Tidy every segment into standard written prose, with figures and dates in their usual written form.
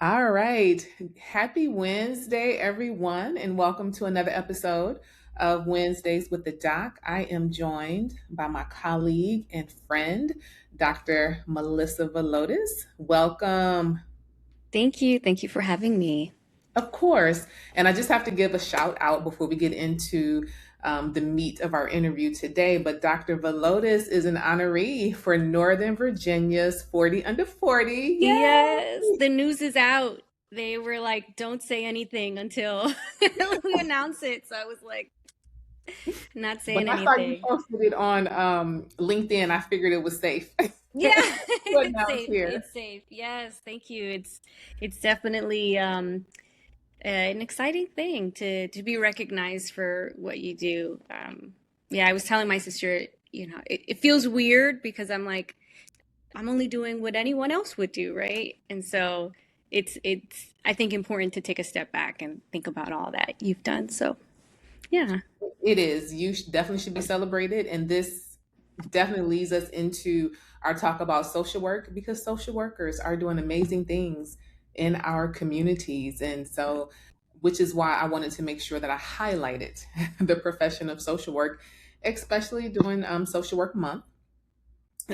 All right. Happy Wednesday, everyone, and welcome to another episode of Wednesdays with the Doc. I am joined by my colleague and friend, Dr. Melissa Villodas. Welcome. Thank you. Thank you for having me. Of course. And I just have to give a shout out before we get into the meat of our interview today. But Dr. Villodas is an honoree for Northern Virginia's 40 under 40. Yes, Yay! the news is out. They were like, don't say anything until we announce it. So I was like, not When saying I saw you anything. posted it on LinkedIn, I figured it was safe Yeah, to it's announce safe. here. It's safe. Yes, thank you. It's definitely an exciting thing to be recognized for what you do. Yeah, I was telling my sister, it feels weird because I'm like, I'm only doing what anyone else would do, right? And so it's I think important to take a step back and think about all that you've done. So yeah. It is. Definitely should be celebrated. And this definitely leads us into our talk about social work because social workers are doing amazing things in our communities. And so, which is why I wanted to make sure that I highlighted the profession of social work, especially during Social Work Month.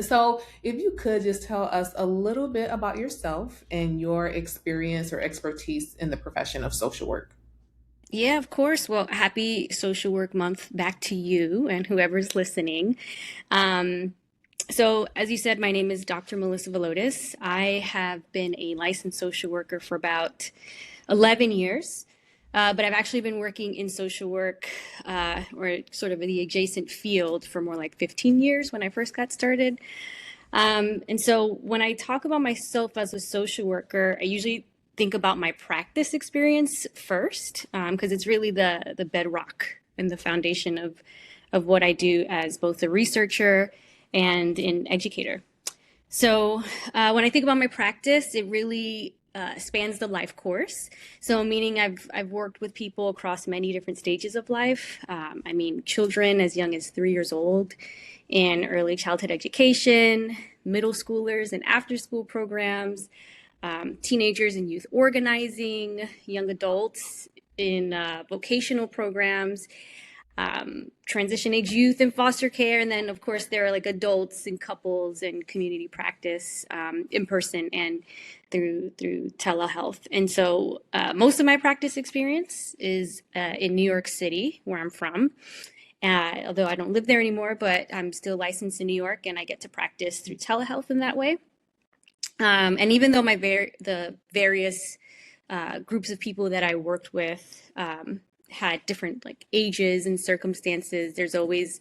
So, if you could just tell us a little bit about yourself and your experience or expertise in the profession of social work. Yeah, of course. Well, happy Social Work Month back to you and whoever's listening. Um, so, as you said, my name is Dr. Melissa Villodas. I have been a licensed social worker for about 11 years. But I've actually been working in social work or sort of in the adjacent field for more like 15 years when I first got started. And so when I talk about myself as a social worker, I usually think about my practice experience first, because it's really the bedrock and the foundation of what I do as both a researcher and an educator. So when I think about my practice, it really spans the life course. So meaning I've worked with people across many different stages of life. I mean, children as young as 3 years old in early childhood education, middle schoolers and after school programs, teenagers and youth organizing, young adults in vocational programs, transition age youth in foster care, and then of course there are like adults and couples and community practice in person and through telehealth. And so most of my practice experience is in New York City, where I'm from. Although I don't live there anymore, but I'm still licensed in New York, and I get to practice through telehealth in that way. And even though the various groups of people that I worked with had different like ages and circumstances, there's always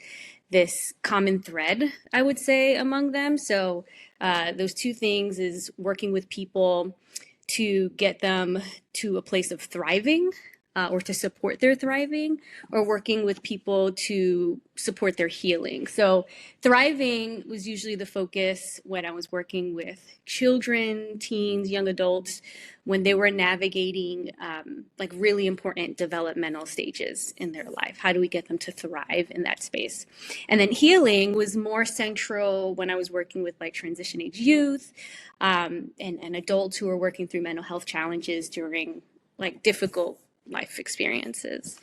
this common thread, I would say, among them. So those two things is working with people to get them to a place of thriving, or to support their thriving, or working with people to support their healing. So, thriving was usually the focus when I was working with children, teens, young adults, when they were navigating like really important developmental stages in their life. How do we get them to thrive in that space? And then healing was more central when I was working with like transition age youth, and adults who are working through mental health challenges during like difficult life experiences.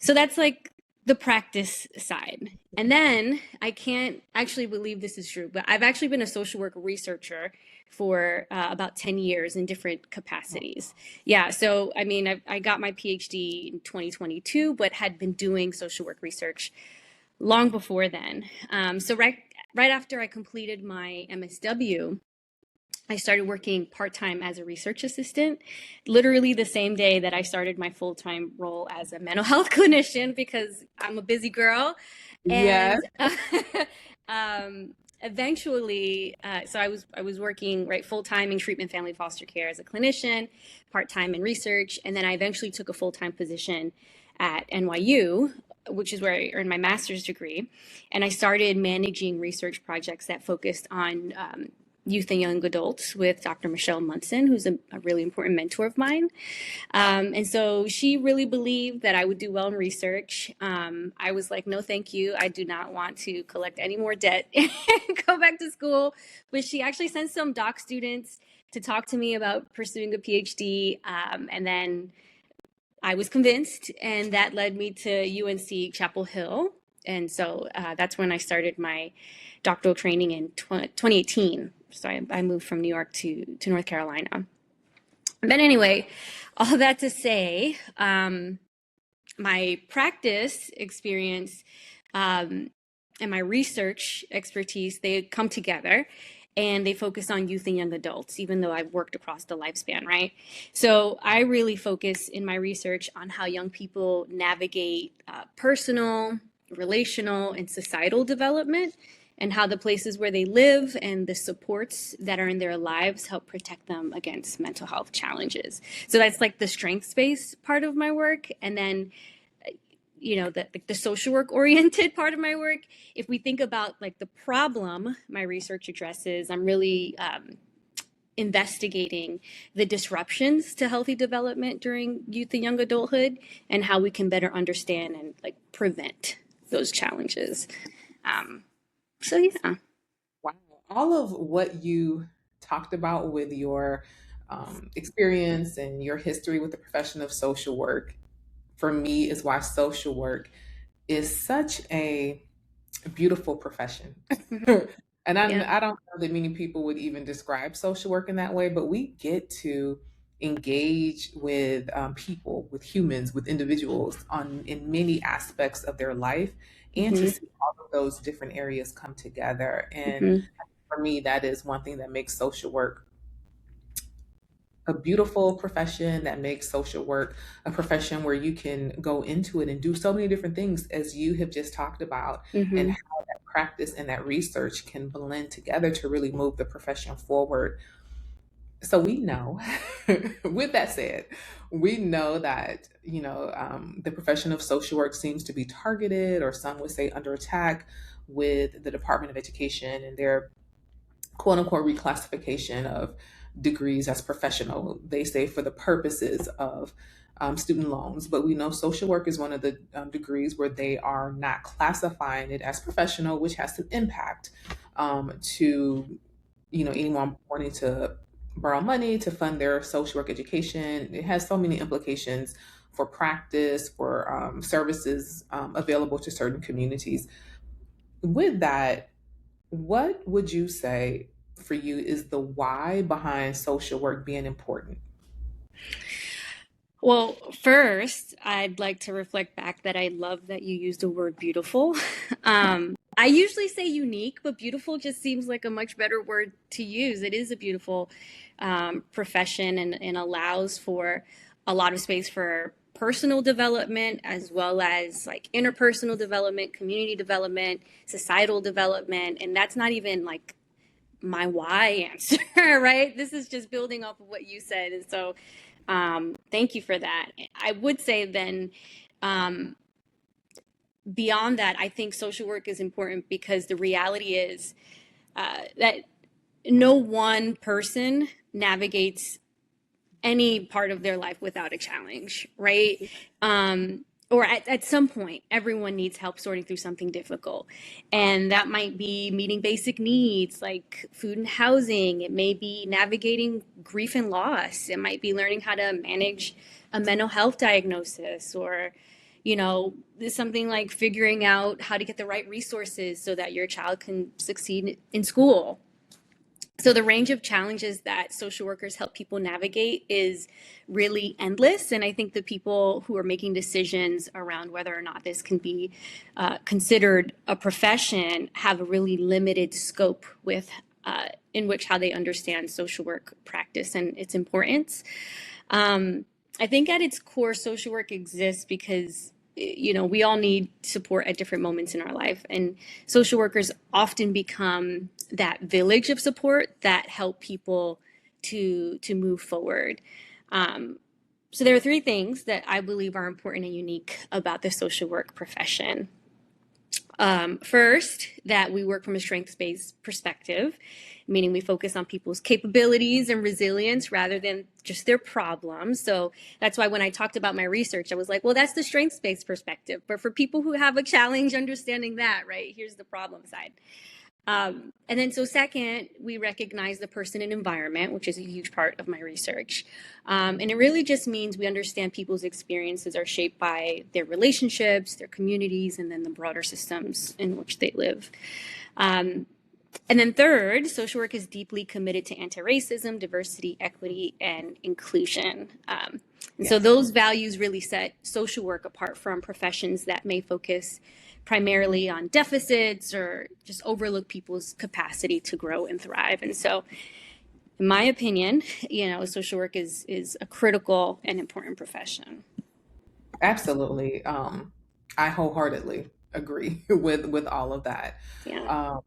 So that's like the practice side. And then I can't actually believe this is true, but I've actually been a social work researcher for about 10 years in different capacities. Yeah, so I mean, I got my PhD in 2022, but had been doing social work research long before then. So right after I completed my MSW, I started working part time as a research assistant, literally the same day that I started my full time role as a mental health clinician because I'm a busy girl. Yes. And eventually, so I was working right full time in treatment family foster care as a clinician, part time in research, and then I eventually took a full time position at NYU, which is where I earned my master's degree, and I started managing research projects that focused on youth and young adults with Dr. Michelle Munson, who's a really important mentor of mine. And so she really believed that I would do well in research. I was like, no, thank you. I do not want to collect any more debt and go back to school. But she actually sent some doc students to talk to me about pursuing a PhD. And then I was convinced, and that led me to UNC Chapel Hill. And so that's when I started my doctoral training in 2018. So I moved from New York to North Carolina. But anyway, all that to say, my practice experience um, and my research expertise, they come together and they focus on youth and young adults, even though I've worked across the lifespan, right? So I really focus in my research on how young people navigate personal, relational, and societal development, and how the places where they live and the supports that are in their lives help protect them against mental health challenges. So that's like the strengths-based part of my work. And then the social work oriented part of my work, if we think about like the problem my research addresses, I'm really investigating the disruptions to healthy development during youth and young adulthood, and how we can better understand and like prevent those challenges. So yeah. Wow. All of what you talked about with your experience and your history with the profession of social work, for me, is why social work is such a beautiful profession. Mhm. And Yeah. I don't know that many people would even describe social work in that way, but we get to engage with people, with humans, with individuals on in many aspects of their life, and to Hmm. see all of those different areas come together. And Hmm. for me, that is one thing that makes social work a beautiful profession, that makes social work a profession where you can go into it and do so many different things, as you have just talked about, and Hmm. how that practice and that research can blend together to really move the profession forward. So we know, with that said, we know that, the profession of social work seems to be targeted, or some would say under attack, with the Department of Education and their quote unquote reclassification of degrees as professional. They say for the purposes of student loans, but we know social work is one of the degrees where they are not classifying it as professional, which has some impact to anyone wanting to borrow money to fund their social work education. It has so many implications for practice, for services available to certain communities. With that, what would you say for you is the why behind social work being important? Well, first, I'd like to reflect back that I love that you used the word beautiful. I usually say unique, but beautiful just seems like a much better word to use. It is a beautiful profession, and allows for a lot of space for personal development, as well as like interpersonal development, community development, societal development. And that's not even like my why answer, right? This is just building off of what you said. And so thank you for that. I would say then, um, beyond that, I think social work is important because the reality is that no one person navigates any part of their life without a challenge, right? Or at some point, everyone needs help sorting through something difficult. And that might be meeting basic needs like food and housing. It may be navigating grief and loss. It might be learning how to manage a mental health diagnosis, or, something like figuring out how to get the right resources so that your child can succeed in school. So the range of challenges that social workers help people navigate is really endless. And I think the people who are making decisions around whether or not this can be considered a profession have a really limited scope with in which how they understand social work practice and its importance. I think at its core, social work exists because we all need support at different moments in our life, and social workers often become that village of support that help people to move forward. Um, so there are three things that I believe are important and unique about the social work profession. First, that we work from a strengths-based perspective, meaning we focus on people's capabilities and resilience rather than just their problems. So that's why when I talked about my research, I was like, well, that's the strengths-based perspective. But for people who have a challenge understanding that, right, here's the problem side. And then, so second, we recognize the person and environment, which is a huge part of my research. And it really just means we understand people's experiences are shaped by their relationships, their communities, and then the broader systems in which they live. And then third, social work is deeply committed to anti-racism, diversity, equity, and inclusion. And so Yes. those values really set social work apart from professions that may focus primarily on deficits or just overlook people's capacity to grow and thrive. And so, in my opinion, social work is a critical and important profession. Absolutely. I wholeheartedly agree with all of that. Yeah. Um,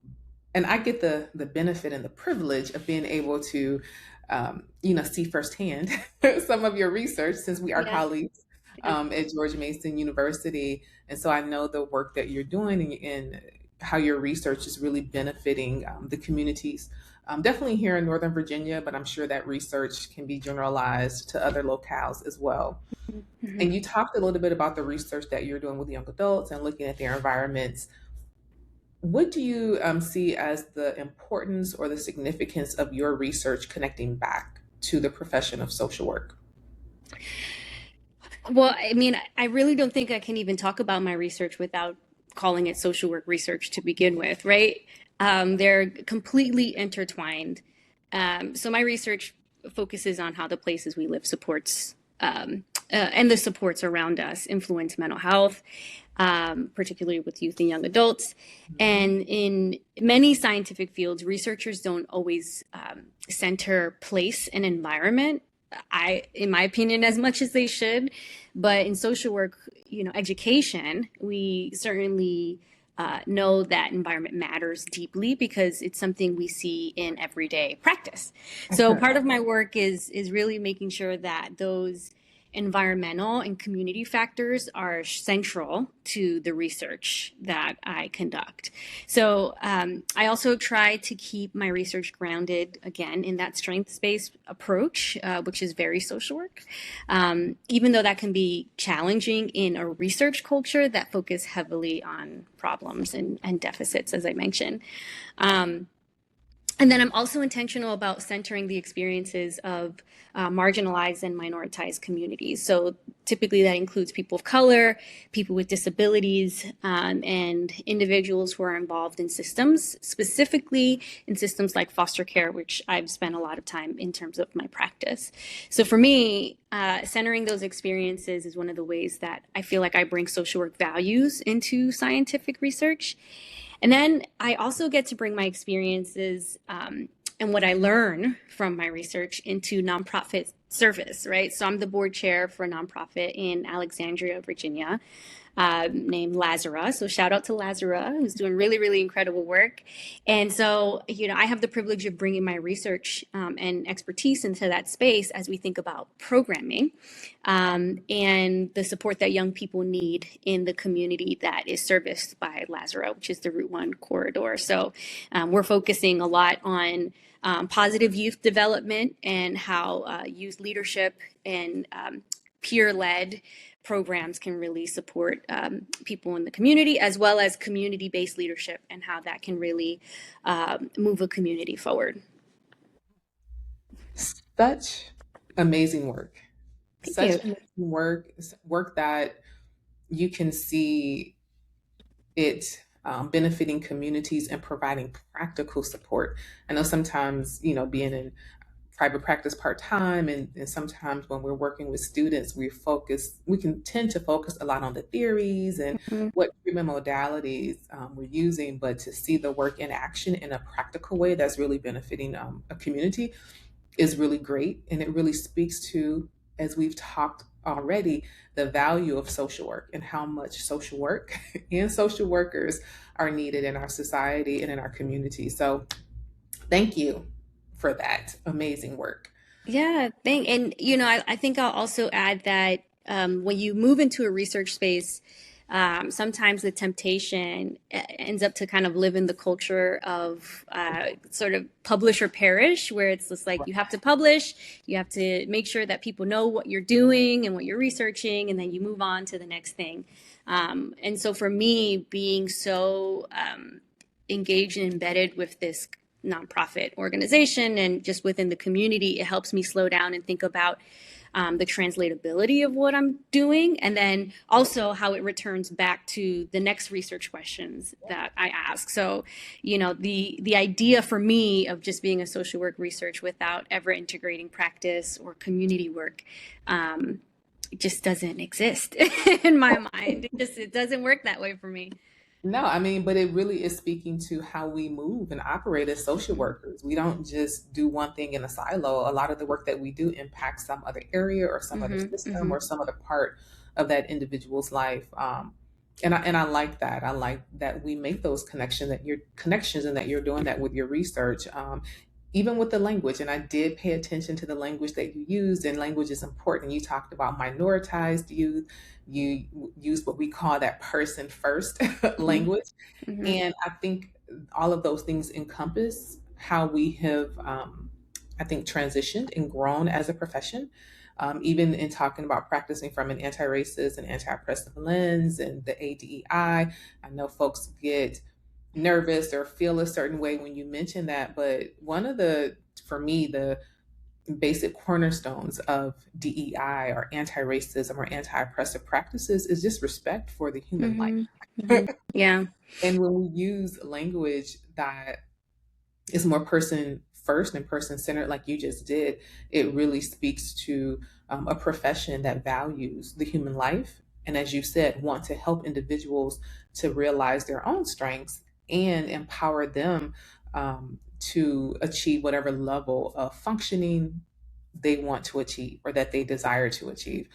and I get the benefit and the privilege of being able to, see firsthand some of your research since we are Yeah. colleagues Yeah. at George Mason University, and so I know the work that you're doing and how your research is really benefiting the communities. Definitely here in Northern Virginia, but I'm sure that research can be generalized to other locales as well. Mhm. And you talked a little bit about the research that you're doing with young adults and looking at their environments. What do you see as the importance or the significance of your research connecting back to the profession of social work? Well, I mean, I really don't think I can even talk about my research without calling it social work research to begin with, right? They're completely intertwined. So my research focuses on how the places we live and the supports around us influence mental health, particularly with youth and young adults. And in many scientific fields, researchers don't always center place and environment. In my opinion, as much as they should. But in social work, education, we certainly know that environment matters deeply because it's something we see in everyday practice. So part of my work is really making sure that those environmental and community factors are central to the research that I conduct. So I also try to keep my research grounded again in that strengths-based approach, which is very social work, even though that can be challenging in a research culture that focus heavily on problems and deficits, as I mentioned. And then I'm also intentional about centering the experiences of marginalized and minoritized communities. So typically that includes people of color, people with disabilities, and individuals who are involved in systems, specifically in systems like foster care, which I've spent a lot of time in terms of my practice. So for me, centering those experiences is one of the ways that I feel like I bring social work values into scientific research. And then I also get to bring my experiences and what I learn from my research into nonprofit service, right? So I'm the board chair for a nonprofit in Alexandria, Virginia, named Lazara. So shout out to Lazara, who's doing really, really incredible work. And so, I have the privilege of bringing my research and expertise into that space as we think about programming and the support that young people need in the community that is serviced by Lazara, which is the Route 1 corridor. So we're focusing a lot on positive youth development and how youth leadership and peer-led programs can really support people in the community, as well as community-based leadership and how that can really move a community forward. Such amazing work. Thank Such you. amazing work that you can see it benefiting communities and providing practical support. I know sometimes, being in private practice part-time and sometimes when we're working with students we can tend to focus a lot on the theories and Mhm. what treatment modalities we're using, but to see the work in action in a practical way that's really benefiting a community is really great, and it really speaks to, as we've talked already, the value of social work and how much social work and social workers are needed in our society and in our community. So thank you for that amazing work. Yeah, and I think I'll also add that when you move into a research space, sometimes the temptation ends up to kind of live in the culture of sort of publish or perish, where it's just like you have to publish, you have to make sure that people know what you're doing and what you're researching, and then you move on to the next thing. And so for me, being so engaged and embedded with this nonprofit organization and just within the community, it helps me slow down and think about the translatability of what I'm doing, and then also how it returns back to the next research questions that I ask. So, the idea for me of just being a social work research without ever integrating practice or community work just doesn't exist in my mind. It doesn't work that way for me. No, I mean, but it really is speaking to how we move and operate as social Mm-hmm. workers. We don't just do one thing in a silo. A lot of the work that we do impacts some other area or some other Mm-hmm. system Mm-hmm. or some other part of that individual's life. And I like that. I like that we make those connections and that you're doing that with your research. Even with the language, and I did pay attention to the language that you used, and language is important. You talked about minoritized youth. You use what we call that person first language. Mm-hmm. And I think all of those things encompass how we have, I think, transitioned and grown as a profession. Even in talking about practicing from an anti-racist and anti-oppressive lens and the ADEI, I know folks get nervous or feel a certain way when you mention that. But one of for me, the basic cornerstones of DEI or anti-racism or anti-oppressive practices is just respect for the human life. Mm-hmm. Mm-hmm. Yeah. And when we use language that is more person first and person centered, like you just did, it really speaks to a profession that values the human life. And as you said, want to help individuals to realize their own strengths and empower them to achieve whatever level of functioning they want to achieve or that they desire to achieve.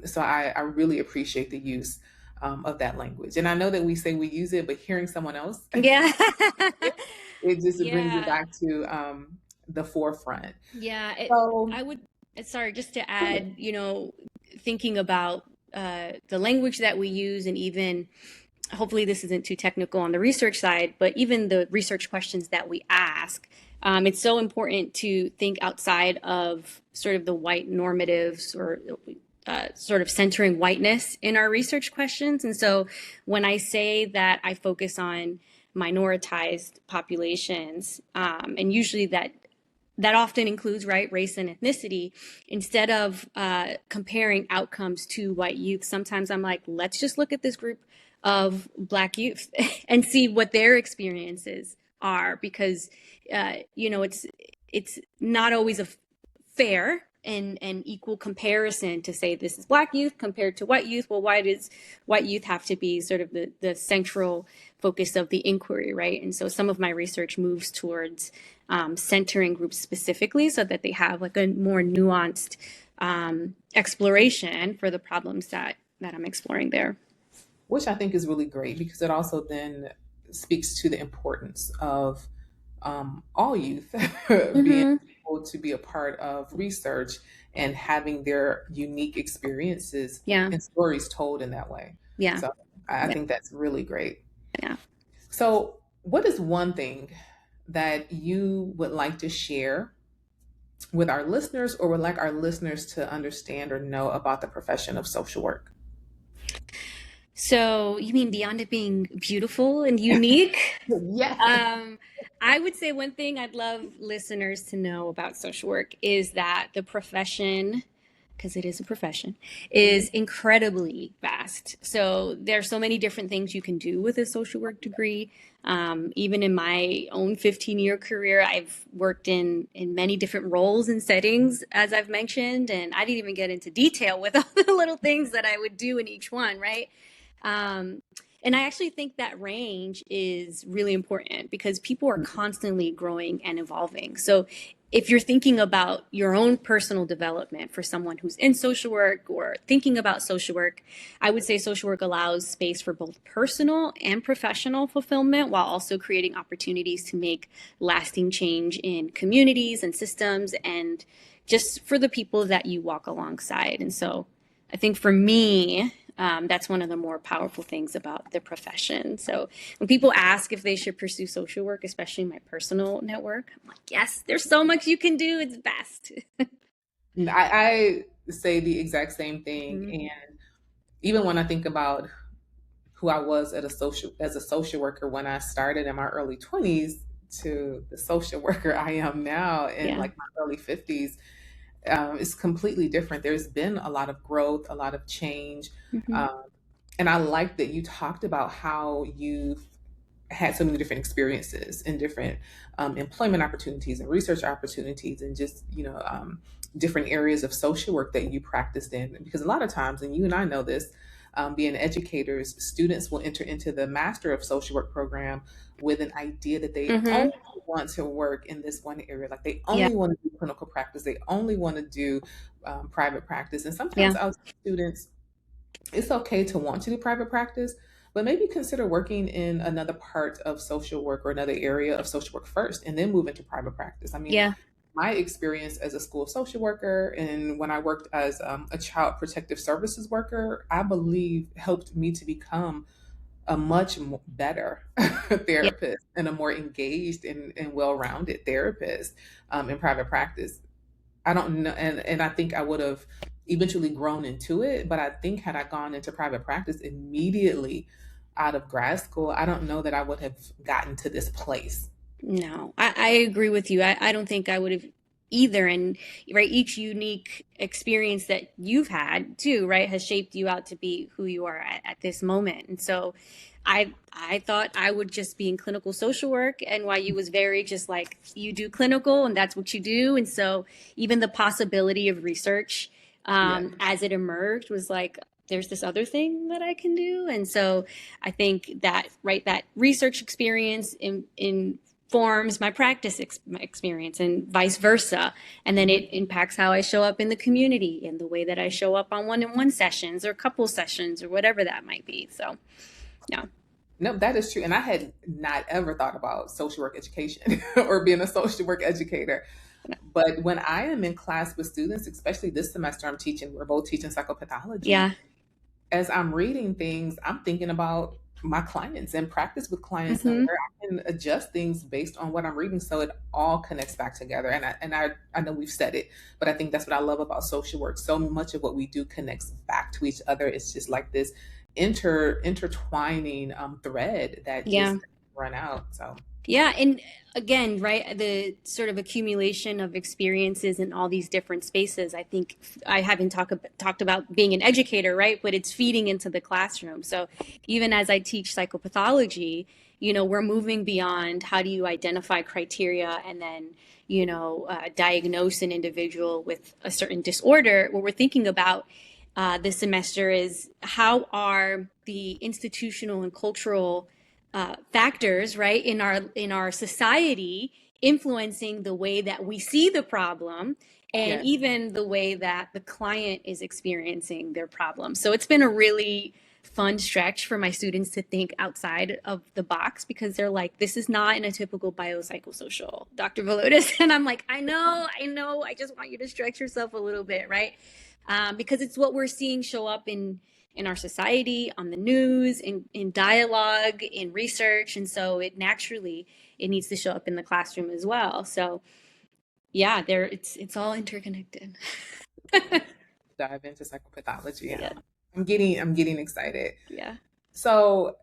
So I really appreciate the use of that language. And I know that we say we use it, but hearing someone else, Yeah. it just brings it Yeah. back to the forefront. Yeah. So, I would, sorry, just to add, thinking about the language that we use, and even hopefully this isn't too technical on the research side, but even the research questions that we ask, it's so important to think outside of sort of the white normatives, or sort of centering whiteness in our research questions. And so when I say that I focus on minoritized populations, and usually that often includes, right, race and ethnicity. Instead of comparing outcomes to white youth, sometimes I'm like, let's just look at this group of Black youth and see what their experiences are, because it's not always a fair and equal comparison to say this is Black youth compared to white youth. Well, why does white youth have to be sort of the central focus of the inquiry, right? And so some of my research moves towards centering groups specifically so that they have like a more nuanced exploration for the problems that I'm exploring there. which I think is really great because it also then speaks to the importance of all youth being Mm-hmm. able to be a part of research and having their unique experiences Yeah. and stories told in that way. Yeah. So I Yeah. think that's really great. Yeah. So, what is one thing that you would like to share with our listeners or would like our listeners to understand or know about the profession of social work? So you mean beyond it being beautiful and unique? Yes. Um, I would say one thing I'd love listeners to know about social work is that the profession, because it is a profession, is incredibly vast. So there are so many different things you can do with a social work degree. Even in my own 15-year career, I've worked in many different roles and settings, as I've mentioned, and I didn't even get into detail with all the little things that I would do in each one, right? Um, and I actually think that range is really important because people are constantly growing and evolving. So if you're thinking about your own personal development for someone who's in social work or thinking about social work, I would say social work allows space for both personal and professional fulfillment while also creating opportunities to make lasting change in communities and systems and just for the people that you walk alongside. And so I think for me, that's one of the more powerful things about the profession. So when people ask if they should pursue social work, especially my personal network, I'm like, yes, there's so much you can do. It's best. I say the exact same thing. Mhm. And even when I think about who I was as a social worker when I started in my early 20s to the social worker I am now in Yeah. like my early 50s is completely different. There's been a lot of growth, a lot of change. Hmm. Um, and I like that you talked about how you've had so many different experiences and different employment opportunities and research opportunities and just different areas of social work that you practiced in, because a lot of times, and you and I know this, being educators, students will enter into the master of social work program with an idea that they Hmm. only want to work in this one area, like they Yeah. only want to do clinical practice, they only want to do private practice. And sometimes Yeah. I'll tell students it's okay to want to do private practice, but maybe consider working in another part of social work or another area of social work first and then move into private practice. I mean, Yeah. my experience as a school social worker and when I worked as a child protective services worker, I believe helped me to become a much better Yeah. therapist and a more engaged and well-rounded therapist in private practice. I don't know, and I think I would have eventually grown into it, but I think had I gone into private practice immediately out of grad school, I don't know that I would have gotten to this place. No, I agree with you. I don't think I would have either. And right, each unique experience that you've had too, right, has shaped you out to be who you are at this moment. And so I thought I would just be in clinical social work, and NYU was very just like you do clinical and that's what you do. And so even the possibility of research Yeah. as it emerged was like there's this other thing that I can do. And so I think that right, that research experience in forms my practice my experience and vice versa, and then Mhm. it impacts how I show up in the community and the way that I show up on one-on-one sessions or couple sessions or whatever that might be. So yeah. No, that is true. And I had not ever thought about social work education or being a social work educator. But when I am in class with students, especially this semester, we're both teaching psychopathology. Yeah. As I'm reading things, I'm thinking about my clients and practice with clients and Hmm. where I can adjust things based on what I'm reading. So it all connects back together. And I know we've said it, but I think that's what I love about social work. So much of what we do connects back to each other. It's just like this intertwining thread that just Yeah. doesn't run out. So Yeah, and again, right, the sort of accumulation of experiences in all these different spaces. I think I haven't talked about being an educator, right? But it's feeding into the classroom. So even as I teach psychopathology, we're moving beyond how do you identify criteria and then diagnose an individual with a certain disorder. What we're thinking about this semester is how are the institutional and cultural factors, right, in our society influencing the way that we see the problem and yeah. even the way that the client is experiencing their problem. So it's been a really fun stretch for my students to think outside of the box because they're like, this is not in a typical biopsychosocial, Dr. Villodas. And I'm like, I know. I just want you to stretch yourself a little bit, right? Because it's what we're seeing show up in our society, on the news, in dialogue, in research, and so it needs to show up in the classroom as well. So yeah, it's all interconnected. Dive into psychopathology. Yeah, I'm getting excited. yeah. So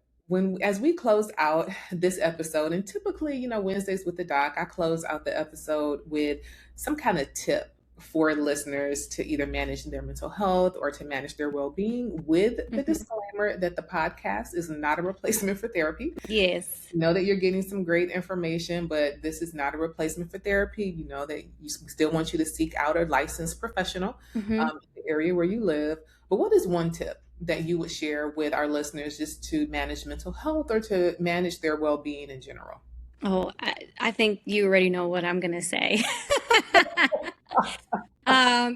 as we close out this episode, and typically, Wednesdays with the doc, I close out the episode with some kind of tip for listeners to either manage their mental health or to manage their well-being, with the Hmm. disclaimer that the podcast is not a replacement for therapy. Yes. You know that you're getting some great information, but this is not a replacement for therapy. You know that you still want you to seek out a licensed professional Hmm. in the area where you live. But what is one tip that you would share with our listeners just to manage mental health or to manage their well-being in general? Oh, I think you already know what I'm gonna say.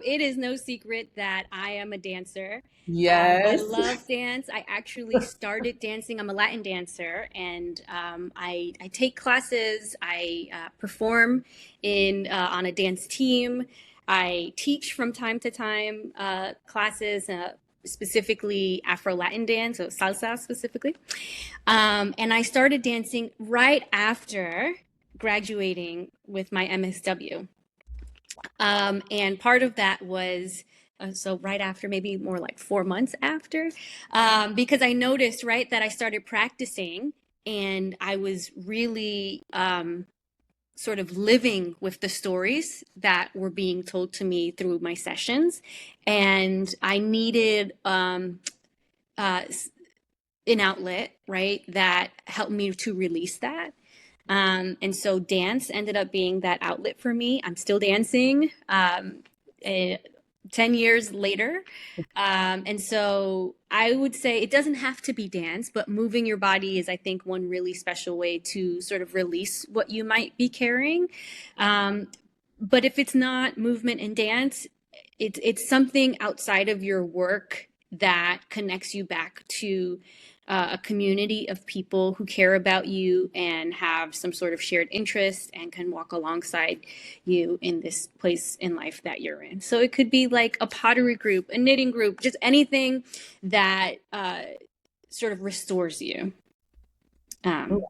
It is no secret that I am a dancer. I Yes. love dance. I actually started dancing. I'm a Latin dancer, and I take classes. I perform in on a dance team. I teach from time to time classes, specifically Afro Latin dance, so salsa specifically. And I started dancing right after graduating with my MSW. And part of that was So right after, maybe more like 4 months after, because I noticed, right, that I started practicing and I was really sort of living with the stories that were being told to me through my sessions. And I needed uh, an outlet, right, that helped me to release that. And so dance ended up being that outlet for me. I'm still dancing 10 years later. And so I would say it doesn't have to be dance, but moving your body is, I think, one really special way to sort of release what you might be carrying. Um, but if it's not movement and dance, it's something outside of your work that connects you back to a community of people who care about you and have some sort of shared interest and can walk alongside you in this place in life that you're in. So it could be like a pottery group, a knitting group, just anything that sort of restores you.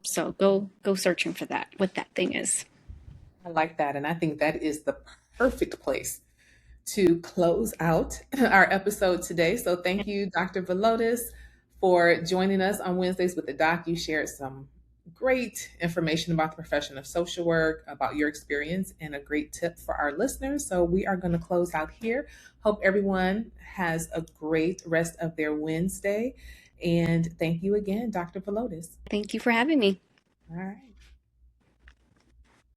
So go searching for that, what that thing is. I like that. And I think that is the perfect place to close out our episode today. So thank you, Dr. Villodas, for joining us on Wednesdays with the Doc. You shared some great information about the profession of social work, about your experience, and a great tip for our listeners. So we are going to close out here. Hope everyone has a great rest of their Wednesday. And thank you again, Dr. Villodas. Thank you for having me. All right.